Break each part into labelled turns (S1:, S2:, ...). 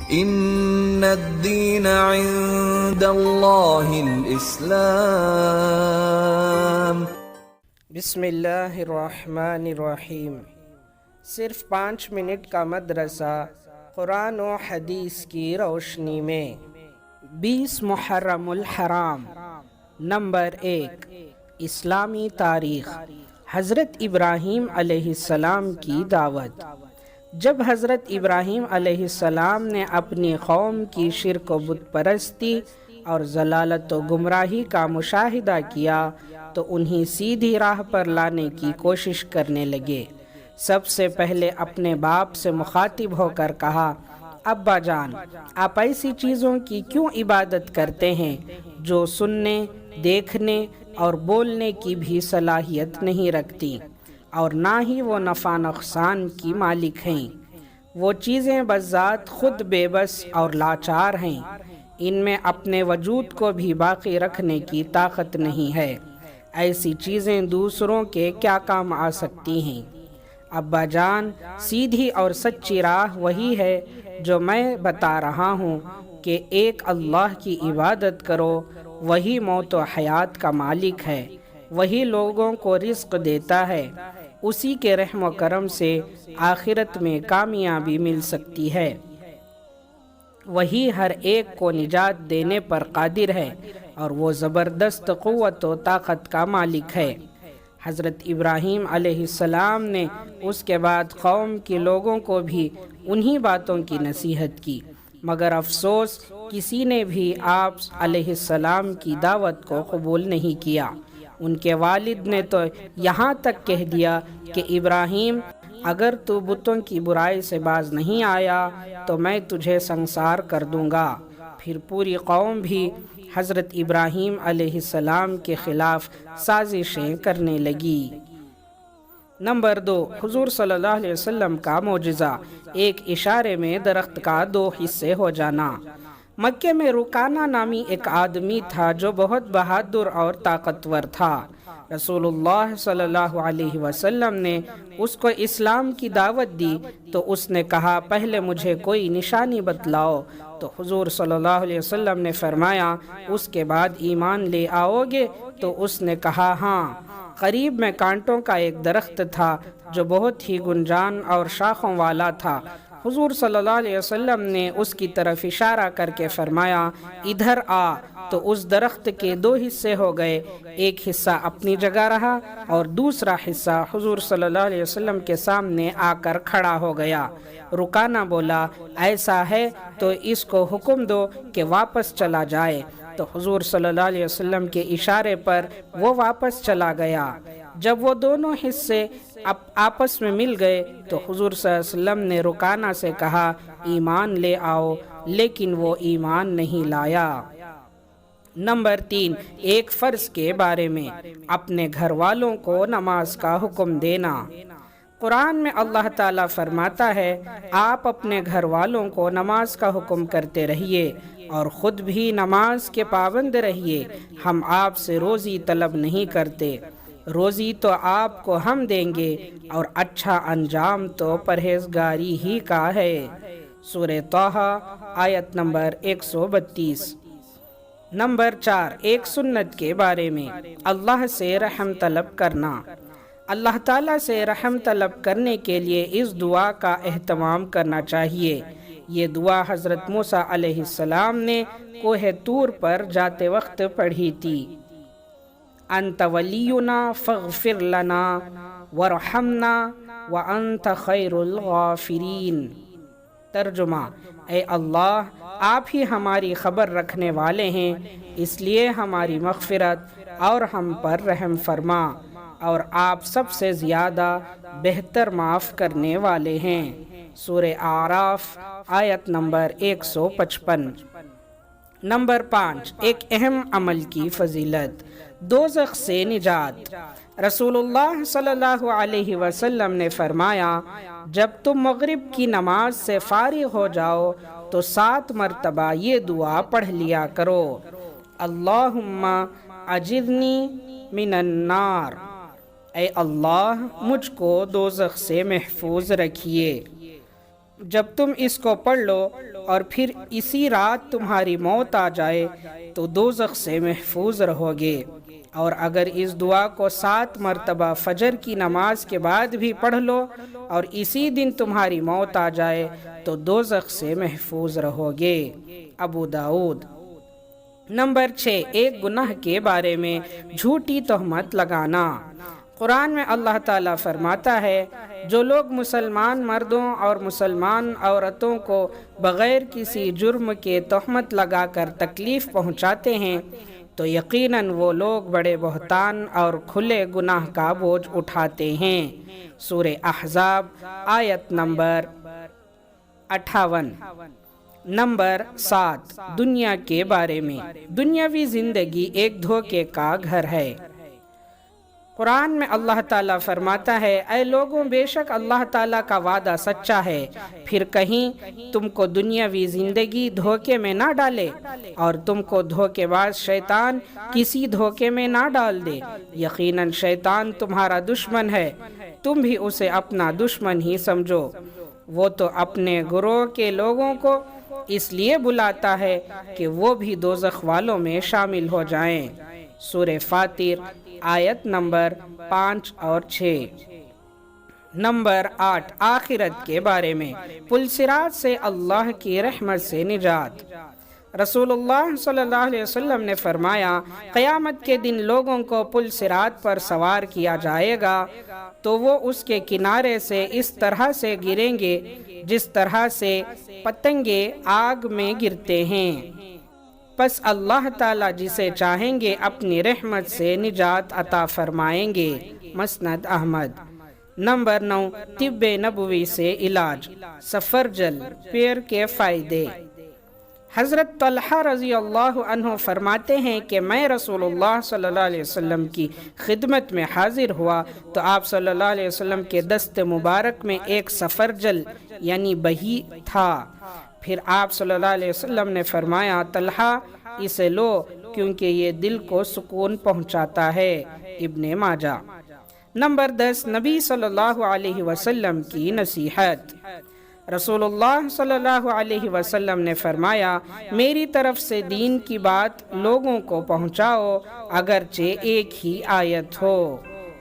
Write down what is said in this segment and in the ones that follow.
S1: ان الدین عند اللہ الاسلام۔
S2: بسم اللہ الرحمن الرحیم۔ صرف 5 منٹ کا مدرسہ قرآن و حدیث کی روشنی میں۔ 20 محرم الحرام۔ نمبر 1، اسلامی تاریخ۔ حضرت ابراہیم علیہ السلام کی دعوت۔ جب حضرت ابراہیم علیہ السلام نے اپنی قوم کی شرک و بت پرستی اور ضلالت و گمراہی کا مشاہدہ کیا تو انہیں سیدھی راہ پر لانے کی کوشش کرنے لگے۔ سب سے پہلے اپنے باپ سے مخاطب ہو کر کہا، ابا جان، آپ ایسی چیزوں کی کیوں عبادت کرتے ہیں جو سننے، دیکھنے اور بولنے کی بھی صلاحیت نہیں رکھتی، اور نہ ہی وہ نفع نقصان کی مالک ہیں؟ وہ چیزیں بذات خود بے بس اور لاچار ہیں، ان میں اپنے وجود کو بھی باقی رکھنے کی طاقت نہیں ہے۔ ایسی چیزیں دوسروں کے کیا کام آ سکتی ہیں؟ ابا جان، سیدھی اور سچی راہ وہی ہے جو میں بتا رہا ہوں کہ ایک اللہ کی عبادت کرو، وہی موت و حیات کا مالک ہے، وہی لوگوں کو رزق دیتا ہے، اسی کے رحم و کرم سے آخرت میں کامیابی مل سکتی ہے، وہی ہر ایک کو نجات دینے پر قادر ہے، اور وہ زبردست قوت و طاقت کا مالک ہے۔ حضرت ابراہیم علیہ السلام نے اس کے بعد قوم کے لوگوں کو بھی انہی باتوں کی نصیحت کی، مگر افسوس کسی نے بھی آپ علیہ السلام کی دعوت کو قبول نہیں کیا۔ ان کے والد نے تو یہاں تک کہہ دیا کہ ابراہیم، اگر تو بتوں کی برائی سے باز نہیں آیا تو میں تجھے سنسار کر دوں گا۔ پھر پوری قوم بھی حضرت ابراہیم علیہ السلام کے خلاف سازشیں کرنے لگی۔ نمبر 2، حضور صلی اللہ علیہ وسلم کا معجزہ، ایک اشارے میں درخت کا 2 حصے ہو جانا۔ مکے میں رکانہ نامی ایک آدمی تھا جو بہت بہادر اور طاقتور تھا۔ رسول اللہ صلی اللہ علیہ وسلم نے اس کو اسلام کی دعوت دی تو اس نے کہا، پہلے مجھے کوئی نشانی بتلاؤ۔ تو حضور صلی اللہ علیہ وسلم نے فرمایا، اس کے بعد ایمان لے آؤ گے؟ تو اس نے کہا، ہاں۔ قریب میں کانٹوں کا ایک درخت تھا جو بہت ہی گنجان اور شاخوں والا تھا۔ حضور صلی اللہ علیہ وسلم نے اس کی طرف اشارہ کر کے فرمایا، ادھر آ۔ تو اس درخت کے 2 حصے ہو گئے، ایک حصہ اپنی جگہ رہا اور دوسرا حصہ حضور صلی اللہ علیہ وسلم کے سامنے آ کر کھڑا ہو گیا۔ رکانہ بولا، ایسا ہے تو اس کو حکم دو کہ واپس چلا جائے۔ تو حضور صلی اللہ علیہ وسلم کے اشارے پر وہ واپس چلا گیا۔ جب وہ دونوں حصے آپس میں مل گئے تو حضور صلی اللہ علیہ وسلم نے رکانہ سے کہا، ایمان لے آؤ، لیکن وہ ایمان نہیں لایا۔ نمبر 3، ایک فرض کے بارے میں، اپنے گھر والوں کو نماز کا حکم دینا۔ قرآن میں اللہ تعالیٰ فرماتا ہے، آپ اپنے گھر والوں کو نماز کا حکم کرتے رہیے اور خود بھی نماز کے پابند رہیے۔ ہم آپ سے روزی طلب نہیں کرتے، روزی تو آپ کو ہم دیں گے، اور اچھا انجام تو پرہیزگاری ہی کا ہے۔ سورہ طٰہٰ آیت نمبر 132۔ نمبر 4، ایک سنت کے بارے میں، اللہ سے رحم طلب کرنا۔ اللہ تعالیٰ سے رحم طلب کرنے کے لیے اس دعا کا اہتمام کرنا چاہیے۔ یہ دعا حضرت موسیٰ علیہ السلام نے کوہ طور پر جاتے وقت پڑھی تھی، انت ولینا فاغفر لنا وارحمنا وانت خیر الغافرین۔ ترجمہ، اے اللہ، آپ ہی ہماری خبر رکھنے والے ہیں، اس لیے ہماری مغفرت اور ہم پر رحم فرما، اور آپ سب سے زیادہ بہتر معاف کرنے والے ہیں۔ سورہ اعراف آیت نمبر 155۔ نمبر 5، ایک اہم عمل کی فضیلت، دوزخ سے نجات۔ رسول اللہ صلی اللہ علیہ وسلم نے فرمایا، جب تم مغرب کی نماز سے فارغ ہو جاؤ تو 7 مرتبہ یہ دعا پڑھ لیا کرو، اللہم اجرنی من النار، اے اللہ مجھ کو دوزخ سے محفوظ رکھیے۔ جب تم اس کو پڑھ لو اور پھر اسی رات تمہاری موت آ جائے تو دوزخ سے محفوظ رہو گے، اور اگر اس دعا کو 7 مرتبہ فجر کی نماز کے بعد بھی پڑھ لو اور اسی دن تمہاری موت آ جائے تو دوزخ سے محفوظ رہو گے۔ ابو داؤد۔ نمبر 6، ایک گناہ کے بارے میں جھوٹی تہمت لگانا۔ قرآن میں اللہ تعالیٰ فرماتا ہے، جو لوگ مسلمان مردوں اور مسلمان عورتوں کو بغیر کسی جرم کے تہمت لگا کر تکلیف پہنچاتے ہیں تو یقیناً وہ لوگ بڑے بہتان اور کھلے گناہ کا بوجھ اٹھاتے ہیں۔ سورہ احزاب آیت نمبر 58۔ نمبر 7، دنیا کے بارے میں۔ دنیاوی زندگی ایک دھوکے کا گھر ہے۔ قرآن میں اللہ تعالیٰ فرماتا ہے، اے لوگوں، بے شک اللہ تعالیٰ کا وعدہ سچا ہے، پھر کہیں تم کو دنیاوی زندگی دھوکے میں نہ ڈالے اور تم کو دھوکے باز شیطان کسی دھوکے میں نہ ڈال دے۔ یقیناً شیطان تمہارا دشمن ہے، تم بھی اسے اپنا دشمن ہی سمجھو۔ وہ تو اپنے گروہ کے لوگوں کو اس لیے بلاتا ہے کہ وہ بھی دوزخ والوں میں شامل ہو جائیں۔ سورہ فاطر آیت نمبر 5 اور 6۔ نمبر 8، آخرت کے بارے میں۔ پل صراط سے اللہ کی رحمت سے نجات۔ رسول اللہ صلی اللہ علیہ وسلم نے فرمایا، قیامت کے دن لوگوں کو پل صراط پر سوار کیا جائے گا تو وہ اس کے کنارے سے اس طرح سے گریں گے جس طرح سے پتنگے آگ میں گرتے ہیں۔ پس اللہ تعالیٰ جسے چاہیں گے اپنی رحمت سے نجات عطا فرمائیں گے۔ مسند احمد۔ نمبر 9، طب نبوی سے علاج۔ سفرجل، پیر کے فائدے۔ حضرت طلحہ رضی اللہ عنہ فرماتے ہیں کہ میں رسول اللہ صلی اللہ علیہ وسلم کی خدمت میں حاضر ہوا تو آپ صلی اللہ علیہ وسلم کے دست مبارک میں ایک سفرجل یعنی بہی تھا۔ پھر آپ صلی اللہ علیہ وسلم نے فرمایا، طلحہ اسے لو کیونکہ یہ دل کو سکون پہنچاتا ہے۔ ابن ماجہ۔ نمبر 10، نبی صلی اللہ علیہ وسلم کی نصیحت۔ رسول اللہ صلی اللہ علیہ وسلم نے فرمایا، میری طرف سے دین کی بات لوگوں کو پہنچاؤ اگرچہ ایک ہی آیت ہو۔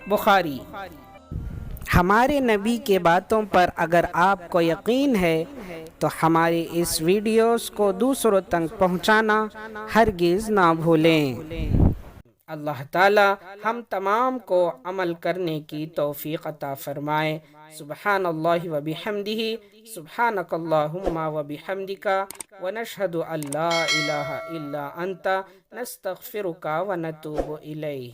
S2: بخاری۔ ہمارے نبی کے باتوں پر اگر آپ کو یقین ہے تو ہماری اس ویڈیوز کو دوسروں تک پہنچانا ہرگز نہ بھولیں۔ اللہ تعالی ہم تمام کو عمل کرنے کی توفیق عطا فرمائے۔ سبحان اللہ و بحمدہ، سبحانک اللہم و بحمدک، ونشہد ان لا الہ الا انت، نستغفرک و نتوب الیہ۔